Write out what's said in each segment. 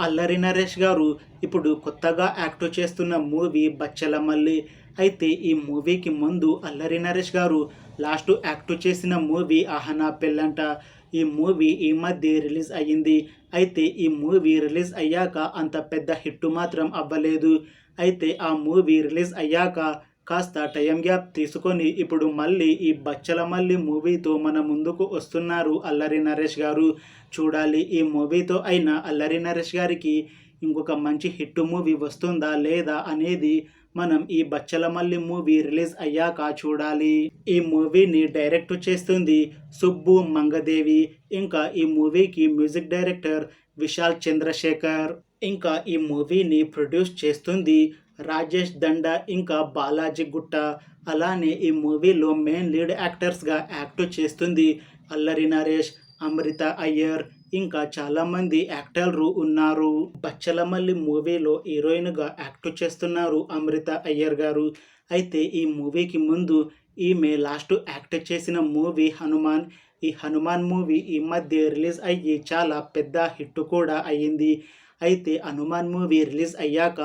అల్లరి నరేష్ గారు ఇప్పుడు కొత్తగా యాక్ట్ చేస్తున్న మూవీ బచ్చలమల్లి. అయితే ఈ మూవీకి ముందు అల్లరి నరేష్ గారు లాస్ట్ యాక్ట్ చేసిన మూవీ ఆహనా పెళ్ళంట. ఈ మూవీ ఈ మధ్య రిలీజ్ అయ్యింది. అయితే ఈ మూవీ రిలీజ్ అయ్యాక అంత పెద్ద హిట్ మాత్రం అవ్వలేదు. అయితే ఆ మూవీ రిలీజ్ అయ్యాక కాస్త టైం గ్యాప్ తీసుకొని ఇప్పుడు మళ్ళీ ఈ బచ్చలమల్లి మూవీతో మన ముందుకు వస్తున్నారు అల్లరి నరేష్ గారు. చూడాలి ఈ మూవీతో అయినా అల్లరి నరేష్ గారికి ఇంకొక మంచి హిట్ మూవీ వస్తుందా లేదా అనేది మనం ఈ బచ్చలమల్లి మూవీ రిలీజ్ అయ్యాక చూడాలి. ఈ మూవీని డైరెక్ట్ చేస్తుంది సుబ్బు మంగదేవి. ఇంకా ఈ మూవీకి మ్యూజిక్ డైరెక్టర్ విశాల్ చంద్రశేఖర్. ఇంకా ఈ మూవీని ప్రొడ్యూస్ చేస్తుంది రాజేష్ దండ ఇంకా బాలాజీ గుట్ట. అలానే ఈ మూవీలో మెయిన్ లీడ్ యాక్టర్స్గా యాక్ట్ చేస్తుంది అల్లరి నరేష్, అమృత అయ్యర్, ఇంకా చాలామంది యాక్టర్లు ఉన్నారు. బచ్చలమల్లి మూవీలో హీరోయిన్గా యాక్ట్ చేస్తున్నారు అమృత అయ్యర్ గారు. అయితే ఈ మూవీకి ముందు ఈమె లాస్ట్ యాక్ట్ చేసిన మూవీ హనుమాన్. ఈ హనుమాన్ మూవీ ఈ మధ్య రిలీజ్ అయ్యి చాలా పెద్ద హిట్ కూడా అయ్యింది. అయితే హనుమాన్ మూవీ రిలీజ్ అయ్యాక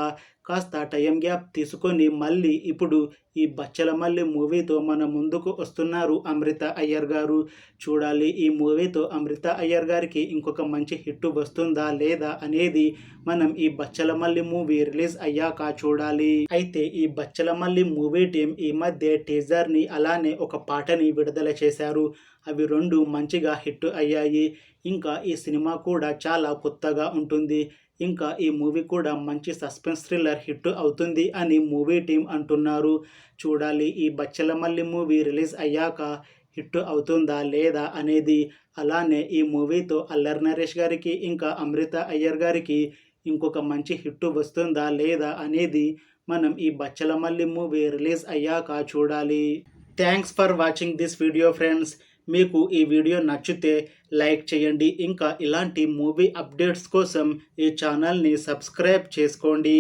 కాస్త టైం గ్యాప్ తీసుకొని మళ్ళీ ఇప్పుడు ఈ బచ్చలమల్లి మూవీతో మన ముందుకు వస్తున్నారు అమృత అయ్యర్ గారు. చూడాలి ఈ మూవీతో అమృత అయ్యర్ గారికి ఇంకొక మంచి హిట్ వస్తుందా లేదా అనేది మనం ఈ బచ్చలమల్లి మూవీ రిలీజ్ అయ్యాక చూడాలి. అయితే ఈ బచ్చలమల్లి మూవీ టీం ఈ మధ్య టీజర్ని అలానే ఒక పాటని విడుదల చేశారు. అవి రెండు మంచిగా హిట్ అయ్యాయి. ఇంకా ఈ సినిమా కూడా చాలా కొత్తగా ఉంటుంది. ఇంకా ఈ మూవీ కూడా మంచి సస్పెన్స్ థ్రిల్లర్ హిట్ అవుతుంది అని మూవీ టీం అంటున్నారు. చూడాలి ఈ బచ్చలమల్లి మూవీ రిలీజ్ అయ్యాక హిట్ అవుతుందా లేదా అనేది. అలానే ఈ మూవీతో అల్లరి నరేష్ గారికి ఇంకా అమృత అయ్యర్ గారికి ఇంకొక మంచి హిట్ వస్తుందా లేదా అనేది మనం ఈ బచ్చలమల్లి మూవీ రిలీజ్ అయ్యాక చూడాలి. Thanks for watching this video friends. మీకు ఈ వీడియో నచ్చితే లైక్ చేయండి. ఇంకా ఇలాంటి మూవీ అప్డేట్స్ కోసం ఈ ఛానల్ని సబ్స్క్రైబ్ చేసుకోండి.